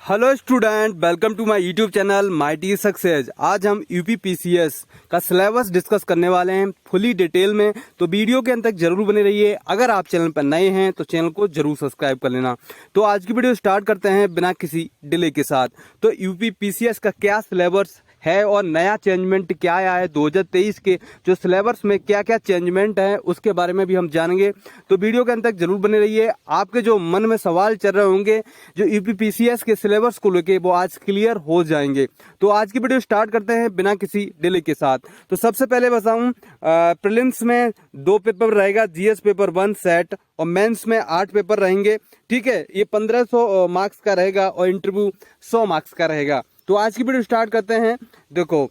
Hello student, welcome to my YouTube channel mighty success. आज हम UP PCS का syllabus discuss करने वाले हैं फुली डिटेल में, तो वीडियो के अंत तक जरूर बने रहिए। अगर आप चैनल पर नए हैं तो चैनल को जरूर सब्सक्राइब कर लेना। तो आज की वीडियो स्टार्ट करते हैं बिना किसी डिले के साथ। तो यूपी पीसीएस का क्या सिलेबस है और नया चेंजमेंट क्या आया है 2023 के जो सिलेबस में क्या क्या चेंजमेंट है उसके बारे में भी हम जानेंगे। तो वीडियो के अंत तक जरूर बने रहिए। आपके जो मन में सवाल चल रहे होंगे जो यूपी पीसीएस के सिलेबस को लेके, वो आज क्लियर हो जाएंगे। तो आज की वीडियो स्टार्ट करते हैं बिना किसी डिले के साथ। तो सबसे पहले बताऊं, प्रीलिम्स में 2 पेपर रहेगा, जीएस पेपर 1 सेट, और मेंस में 8 पेपर रहेंगे। ठीक है, ये 1500 मार्क्स का रहेगा और इंटरव्यू 100 मार्क्स का रहेगा। तो आज की वीडियो स्टार्ट करते हैं। देखो,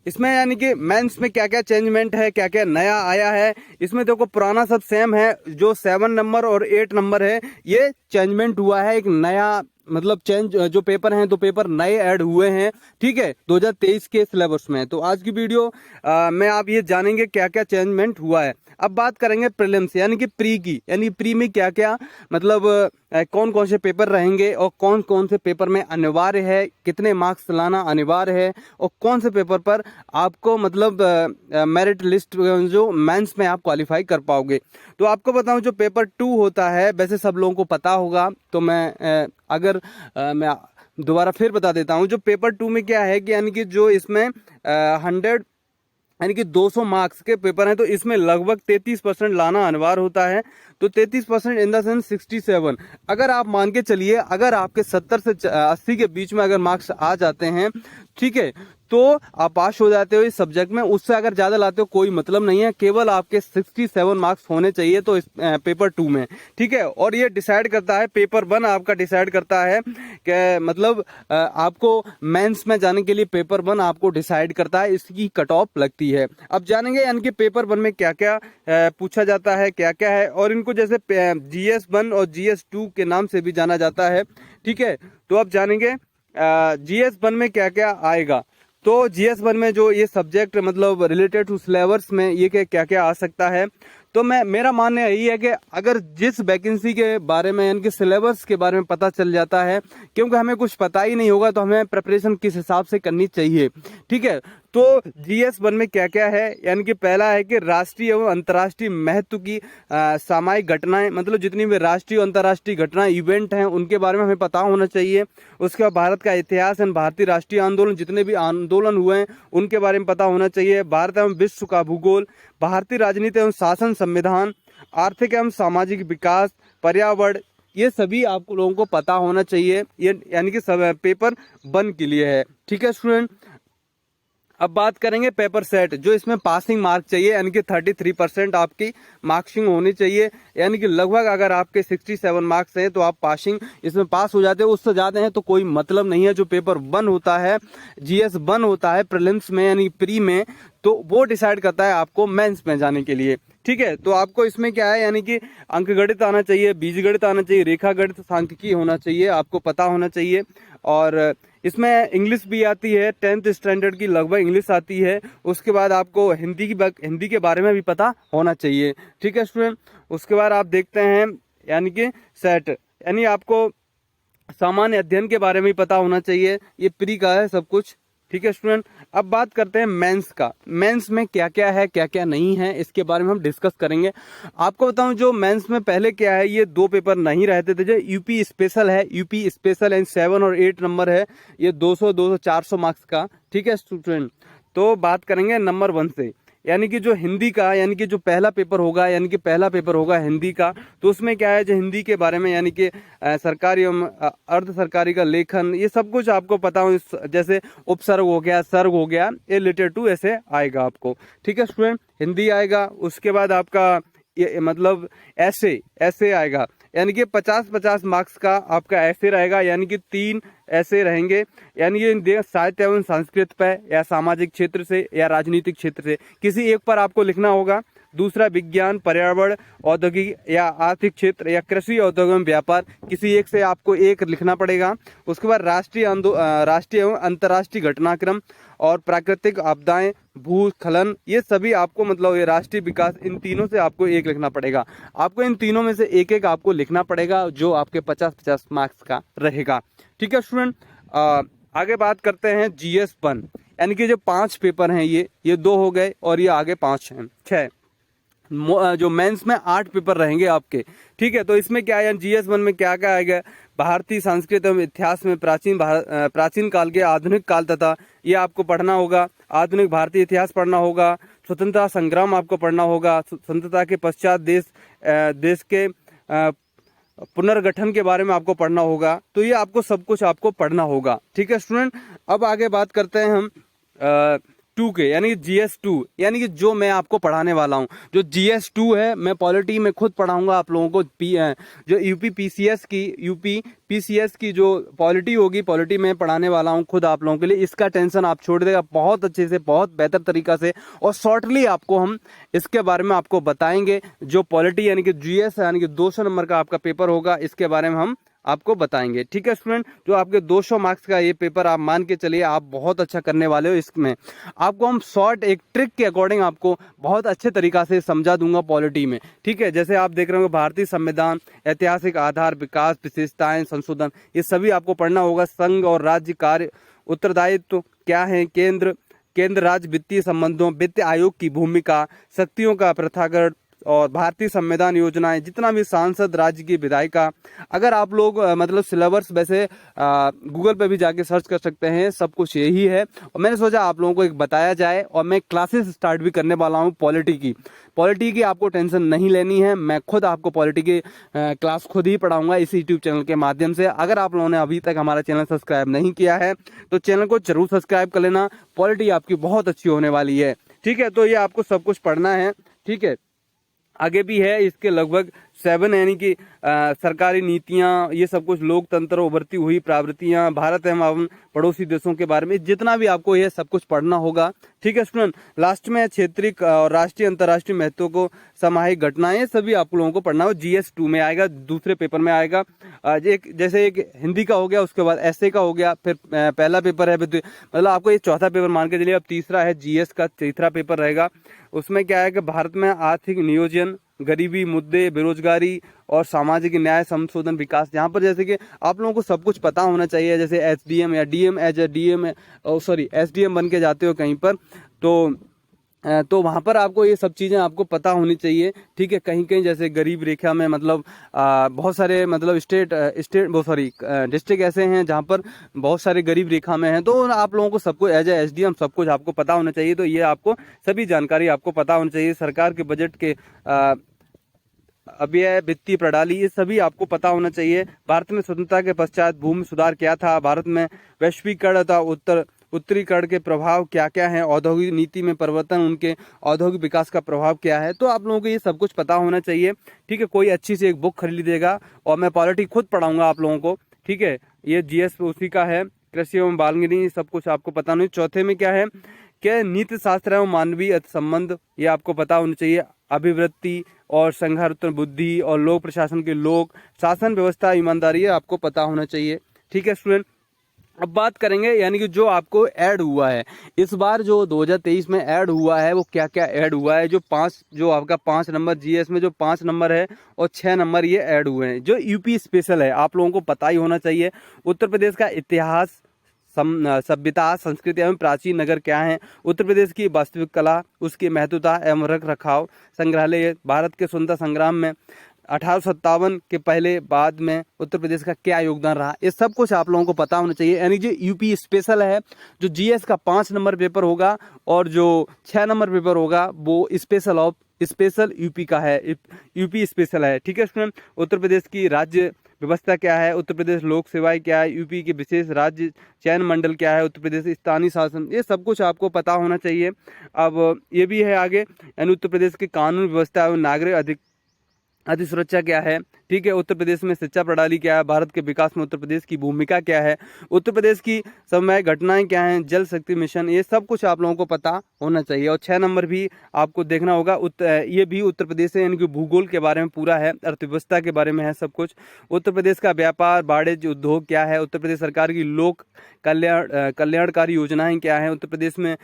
इसमें यानी कि मेंस में क्या क्या चेंजमेंट है, क्या क्या नया आया है। इसमें देखो पुराना सब सेम है, जो 7 नंबर और 8 नंबर है ये चेंजमेंट हुआ है। एक नया मतलब चेंज जो पेपर हैं, तो पेपर नए ऐड हुए हैं। ठीक है, 2023 के सिलेबस में। तो आज की वीडियो में आप ये जानेंगे क्या क्या चेंजमेंट हुआ है। अब बात करेंगे प्रीलिम्स यानी कि प्री की, यानी प्री में क्या क्या मतलब कौन कौन से पेपर रहेंगे और कौन कौन से पेपर में अनिवार्य है, कितने मार्क्स लाना अनिवार्य है, और कौन से पेपर पर आपको मतलब मेरिट लिस्ट जो मेंस में आप क्वालिफाई कर पाओगे। तो आपको बताऊं, जो पेपर 2 होता है वैसे सब लोगों को पता होगा, तो मैं मैं दोबारा फिर बता देता हूं। जो पेपर 2 में क्या है कि यानी कि जो इसमें 100 यानी कि 200 मार्क्स के पेपर हैं, तो इसमें लगभग 33% लाना अनिवार्य होता है। तो 33% इन द सेंस 67। अगर आप मान के चलिए, अगर आपके 70 से 80 के बीच में अगर मार्क्स आ जाते हैं, ठीक है, तो आप पास हो जाते हो इस सब्जेक्ट में। उससे अगर ज्यादा लाते हो कोई मतलब नहीं है, केवल आपके 67 मार्क्स होने चाहिए तो इस पेपर 2 में। ठीक है, और ये डिसाइड करता है, पेपर 1 आपका डिसाइड करता है कि मतलब आपको मेंस में जाने के लिए पेपर 1 आपको डिसाइड करता है, इसकी कट ऑफ लगती है। अब जानेंगे यानी कि पेपर 1 में क्या क्या पूछा जाता है, क्या क्या है, और इनको जैसे जीएस 1 और जीएस 2 के नाम से भी जाना जाता है। ठीक है, तो अब जानेंगे जीएस 1 में क्या क्या आएगा। तो जीएस 1 में जो ये सब्जेक्ट मतलब रिलेटेड टू सिलेबस में ये क्या क्या आ सकता है। तो मेरा मानना यही है कि अगर जिस वैकेंसी के बारे में यानी कि सिलेबस के बारे में पता चल जाता है, क्योंकि हमें कुछ पता ही नहीं होगा तो हमें प्रिपरेशन किस हिसाब से करनी चाहिए। ठीक है, तो जीएस 1 में क्या क्या है, यानी कि पहला है कि राष्ट्रीय एवं अंतर्राष्ट्रीय महत्व की सामायिक घटनाएं, मतलब जितनी भी राष्ट्रीय और अंतर्राष्ट्रीय घटनाएं इवेंट हैं उनके बारे में हमें पता होना चाहिए। उसके बाद भारत का इतिहास एवं भारतीय राष्ट्रीय आंदोलन, जितने भी आंदोलन हुए हैं उनके बारे में पता होना चाहिए। भारत एवं विश्व का भूगोल, भारतीय राजनीति एवं शासन संविधान, आर्थिक एवं सामाजिक विकास, पर्यावरण, ये सभी आपको लोगों को पता होना चाहिए। ये यानी कि सब पेपर 1 के लिए है। ठीक है स्टूडेंट, अब बात करेंगे पेपर सेट, जो इसमें पासिंग मार्क चाहिए, यानी कि 33% आपकी मार्क्सिंग होनी चाहिए। यानी कि लगभग अगर आपके 67 मार्क्स हैं तो आप पासिंग इसमें पास हो जाते हो। उससे ज्यादा हैं तो कोई मतलब नहीं है। जो पेपर 1 होता है, जीएस 1 होता है प्रीलिम्स में यानी प्री में, तो वो डिसाइड करता है आपको मेंस में जाने के लिए। ठीक है, तो आपको इसमें क्या है, यानी कि अंकगणित आना चाहिए, बीजगणित आना चाहिए, रेखागणित, सांख्यिकी होना चाहिए, आपको पता होना चाहिए। और इसमें इंग्लिश भी आती है, 10th स्टैंडर्ड की लगभग इंग्लिश आती है। उसके बाद आपको हिंदी के बारे में भी पता होना चाहिए। ठीक है स्टूडेंट, उसके बाद आप देखते हैं यानी कि सेट, यानी आपको सामान्य अध्ययन के बारे में भी पता होना चाहिए। ये प्री का है सब कुछ। ठीक है स्टूडेंट, अब बात करते हैं मेंस का। मेंस में क्या क्या है, क्या क्या नहीं है, इसके बारे में हम डिस्कस करेंगे। आपको बताऊं, जो मेंस में पहले क्या है, ये 2 पेपर नहीं रहते थे। जो यूपी स्पेशल है, यूपी स्पेशल एंड 7 और 8 नंबर है, ये 200 200 400 मार्क्स का। ठीक है स्टूडेंट, तो बात करेंगे नंबर 1 से, यानी कि जो हिंदी का, यानी कि जो पहला पेपर होगा, यानी कि पहला पेपर होगा हिंदी का। तो उसमें क्या है, जो हिंदी के बारे में यानी कि सरकारी एवं अर्ध सरकारी का लेखन, ये सब कुछ आपको पता हो। जैसे उपसर्ग हो गया, सर्ग हो गया, ये रिलेटेड टू ऐसे आएगा आपको। ठीक है स्टूडेंट, हिंदी आएगा। उसके बाद आपका ये मतलब ऐसे आएगा, यानी कि 50-50 मार्क्स का आपका ऐसे रहेगा, यानी कि 3 ऐसे रहेंगे। यानी ये साहित्य एवं संस्कृत पे, या सामाजिक क्षेत्र से, या राजनीतिक क्षेत्र से किसी एक पर आपको लिखना होगा। दूसरा विज्ञान, पर्यावरण, औद्योगिक या आर्थिक क्षेत्र, या कृषि, औद्योगिक एवं व्यापार, किसी एक से आपको एक लिखना पड़ेगा। उसके बाद राष्ट्रीय एवं अंतर्राष्ट्रीय घटनाक्रम और प्राकृतिक आपदाएं, भूस्खलन, ये सभी आपको मतलब ये राष्ट्रीय विकास, इन तीनों से आपको एक लिखना पड़ेगा। आपको इन तीनों में से एक एक आपको लिखना पड़ेगा, जो आपके 50-50 मार्क्स का रहेगा। ठीक है स्टूडेंट, आगे बात करते हैं GS 1, यानी कि जो 5 पेपर हैं, ये 2 हो गए और ये आगे 5 हैं, 6। जो मेंस में 8 पेपर रहेंगे आपके। ठीक है, तो इसमें क्या है, GS 1 में क्या क्या आएगा, भारतीय संस्कृति एवं इतिहास में प्राचीन काल के आधुनिक काल तथा ये आपको पढ़ना होगा। आधुनिक भारतीय इतिहास पढ़ना होगा। स्वतंत्रता संग्राम आपको पढ़ना होगा। स्वतंत्रता के पश्चात देश के पुनर्गठन के बारे में आपको पढ़ना होगा। तो ये आपको सब कुछ आपको पढ़ना होगा। ठीक है स्टूडेंट, अब आगे बात करते हैं हम 2 के, यानी GS 2, यानी कि जो मैं आपको पढ़ाने वाला हूं, जो GS 2 है, मैं पॉलिटी में खुद पढ़ाऊंगा आप लोगों को। जो यूपी पीसीएस की जो पॉलिटी होगी, पॉलिटी में पढ़ाने वाला हूं खुद आप लोगों के लिए। इसका टेंशन आप छोड़ देगा, बहुत अच्छे से, बहुत बेहतर तरीका से और शॉर्टली आपको हम इसके बारे में आपको बताएंगे। जो पॉलिटी यानी कि GS यानी कि 200 नंबर का आपका पेपर होगा, इसके बारे में हम आपको बताएंगे। ठीक है स्टूडेंट, जो आपके 200 मार्क्स का ये पेपर, आप मान के चलिए आप बहुत अच्छा करने वाले हो। इसमें आपको हम शॉर्ट एक ट्रिक के अकॉर्डिंग आपको बहुत अच्छे तरीका से समझा दूंगा पॉलिटी में। ठीक है, जैसे आप देख रहे हो भारतीय संविधान, ऐतिहासिक आधार, विकास, विशेषताएं, संशोधन, ये सभी आपको पढ़ना होगा। संघ और राज्य कार्य उत्तरदायित्व क्या है, केंद्र राज्य वित्तीय संबंधों, वित्त आयोग की भूमिका, शक्तियों का प्रथागत और भारतीय संविधान योजनाएं, जितना भी सांसद, राज्य की विधायिका। अगर आप लोग मतलब सिलेबस वैसे गूगल पे भी जाके सर्च कर सकते हैं, सब कुछ यही है। और मैंने सोचा आप लोगों को एक बताया जाए, और मैं क्लासेस स्टार्ट भी करने वाला हूं पॉलिटी की आपको टेंशन नहीं लेनी है। मैं खुद आपको पॉलिटी की क्लास खुद ही पढ़ाऊंगा इस यूट्यूब चैनल के माध्यम से। अगर आप लोगों ने अभी तक हमारा चैनल सब्सक्राइब नहीं किया है तो चैनल को जरूर सब्सक्राइब कर लेना। पॉलिटी आपकी बहुत अच्छी होने वाली है। ठीक है, तो ये आपको सब कुछ पढ़ना है। ठीक है, आगे भी है इसके लगभग 7, यानी कि सरकारी नीतियां, ये सब कुछ, लोकतंत्र, उभरती हुई प्रवृत्तियां, भारत एवं पड़ोसी देशों के बारे में, जितना भी आपको ये सब कुछ पढ़ना होगा। ठीक है स्टूडेंट, लास्ट में क्षेत्रीय और राष्ट्रीय अंतर्राष्ट्रीय महत्व को समाहित घटनाएं, सभी आप लोगों को पढ़ना हो। GS 2 में आएगा, दूसरे पेपर में आएगा। जैसे एक हिंदी का हो गया, उसके बाद ऐसे का हो गया, फिर पहला पेपर है, मतलब आपको ये चौथा पेपर मान के चलिए। अब तीसरा है GS का तीसरा पेपर रहेगा। उसमें क्या है कि भारत में आर्थिक नियोजन, गरीबी मुद्दे, बेरोजगारी और सामाजिक न्याय, संशोधन, विकास, जहाँ पर जैसे कि आप लोगों को सब कुछ पता होना चाहिए। जैसे SDM या DM SDM बन के जाते हो कहीं पर, तो वहाँ पर आपको ये सब चीज़ें आपको पता होनी चाहिए। ठीक है, कहीं कहीं जैसे गरीब रेखा में मतलब बहुत सारे मतलब डिस्ट्रिक्ट ऐसे हैं जहाँ पर बहुत सारे गरीब रेखा में हैं। तो आप लोगों को सबको एज ए SDM सब कुछ आपको पता होना चाहिए। तो ये आपको सभी जानकारी आपको पता होनी चाहिए। सरकार के बजट के अव्यय, वित्तीय प्रणाली, ये सभी आपको पता होना चाहिए। भारत में स्वतंत्रता के पश्चात भूमि सुधार क्या था, भारत में वैश्वीकरण तथा उत्तरीकरण के प्रभाव क्या क्या हैं, औद्योगिक नीति में परिवर्तन, उनके औद्योगिक विकास का प्रभाव क्या है। तो आप लोगों को ये सब कुछ पता होना चाहिए। ठीक है, कोई अच्छी सी एक बुक खरीद लीजिएगा, और मैं पॉलिटी खुद पढ़ाऊंगा आप लोगों को। ठीक है, ये GS उसी का है। कृषि एवं बागवानी, सब कुछ आपको पता नहीं। चौथे में क्या है कि नीति शास्त्र एवं मानवीय संबंध, ये आपको पता होना चाहिए। अभिवृत्ति और संघारुत्तर बुद्धि और लोक प्रशासन के लोक, शासन व्यवस्था, ईमानदारी, आपको पता होना चाहिए। ठीक है स्टूडेंट, अब बात करेंगे यानी कि जो आपको ऐड हुआ है इस बार, जो 2023 में ऐड हुआ है, वो क्या क्या ऐड हुआ है। जो आपका 5 नंबर GS में जो 5 नंबर है और 6 नंबर ये ऐड हुए हैं। जो यूपी स्पेशल है, आप लोगों को पता ही होना चाहिए। उत्तर प्रदेश का इतिहास, सभ्यता, संस्कृति एवं प्राचीन नगर क्या है, उत्तर प्रदेश की वास्तविक कला, उसकी महत्वता एवं रख रखाव, संग्रहालय, भारत के स्वतंत्रता संग्राम में 1857 के पहले बाद में उत्तर प्रदेश का क्या योगदान रहा, ये सब कुछ आप लोगों को पता होना चाहिए। यानी जो यूपी स्पेशल है, जो GS का 5 नंबर पेपर होगा और जो 6 नंबर पेपर होगा वो स्पेशल यूपी का है, यूपी स्पेशल है। ठीक है स्टूडेंट, उत्तर प्रदेश की राज्य व्यवस्था क्या है, उत्तर प्रदेश लोक सेवाएं क्या है, यूपी के विशेष राज्य चयन मंडल क्या है, उत्तर प्रदेश स्थानीय शासन, ये सब कुछ आपको पता होना चाहिए। अब ये भी है आगे, यानी उत्तर प्रदेश की कानून व्यवस्था एवं नागरिक अधिसुरक्षा क्या है, ठीक है। उत्तर प्रदेश में शिक्षा प्रणाली क्या है, भारत के विकास में उत्तर प्रदेश की भूमिका क्या है, उत्तर प्रदेश की समय घटनाएं क्या हैं, जल शक्ति मिशन, ये सब कुछ आप लोगों को पता होना चाहिए। और 6 नंबर भी आपको देखना होगा, ये भी उत्तर प्रदेश से यानी कि भूगोल के बारे में पूरा है, अर्थव्यवस्था के बारे में है सब कुछ। उत्तर प्रदेश का व्यापार वाणिज्य उद्योग क्या है, उत्तर प्रदेश सरकार की लोक कल्याणकारी योजनाएं क्या है, उत्तर प्रदेश में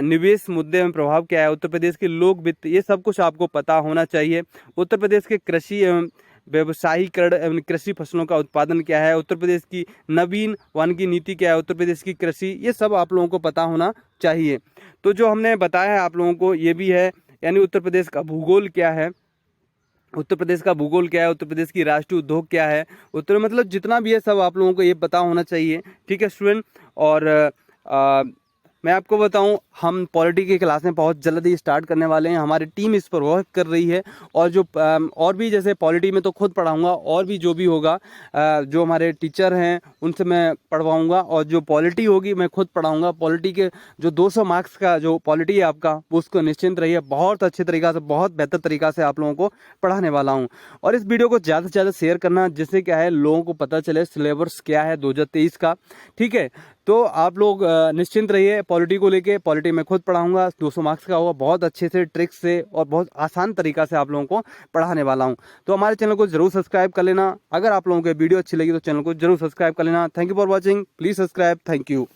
निवेश मुद्दे में प्रभाव क्या है, उत्तर प्रदेश के लोक वित्त, ये सब कुछ आपको पता होना चाहिए। उत्तर प्रदेश के कृषि एवं व्यवसायीकरण एवं कृषि फसलों का उत्पादन क्या है, उत्तर प्रदेश की नवीन वानिकी नीति क्या है, उत्तर प्रदेश की कृषि, ये सब आप लोगों को पता होना चाहिए। तो जो हमने बताया है आप लोगों को ये भी है, यानी उत्तर प्रदेश का भूगोल क्या है, उत्तर प्रदेश का भूगोल क्या है, उत्तर प्रदेश की राष्ट्रीय उद्योग क्या है, उत्तर मतलब जितना भी है सब आप लोगों को ये पता होना चाहिए। ठीक है स्टूडेंट। और मैं आपको बताऊं, हम पॉलिटी की क्लासें बहुत जल्द ही स्टार्ट करने वाले हैं, हमारी टीम इस पर वर्क कर रही है। और जो और भी जैसे पॉलिटी में तो खुद पढ़ाऊंगा, और भी जो भी होगा जो हमारे टीचर हैं उनसे मैं पढ़वाऊंगा, और जो पॉलिटी होगी मैं खुद पढ़ाऊंगा। पॉलिटी के जो 200 मार्क्स का जो पॉलिटी है आपका, वो उसको निश्चिंत रहिए, बहुत अच्छे तरीक़ा से, बहुत बेहतर तरीक़ा से आप लोगों को पढ़ाने वाला हूँ। और इस वीडियो को ज़्यादा से ज़्यादा शेयर करना, जिससे क्या है लोगों को पता चले सिलेबस क्या है 2023 का। ठीक है, तो आप लोग निश्चिंत रहिए पॉलिटी को लेके। पॉलिटी मैं खुद पढ़ाऊंगा, 200 मार्क्स का होगा, बहुत अच्छे से ट्रिक्स से और बहुत आसान तरीका से आप लोगों को पढ़ाने वाला हूं। तो हमारे चैनल को जरूर सब्सक्राइब कर लेना। अगर आप लोगों को वीडियो अच्छी लगी तो चैनल को जरूर सब्सक्राइब कर लेना। Thank you for watching, please subscribe, thank you.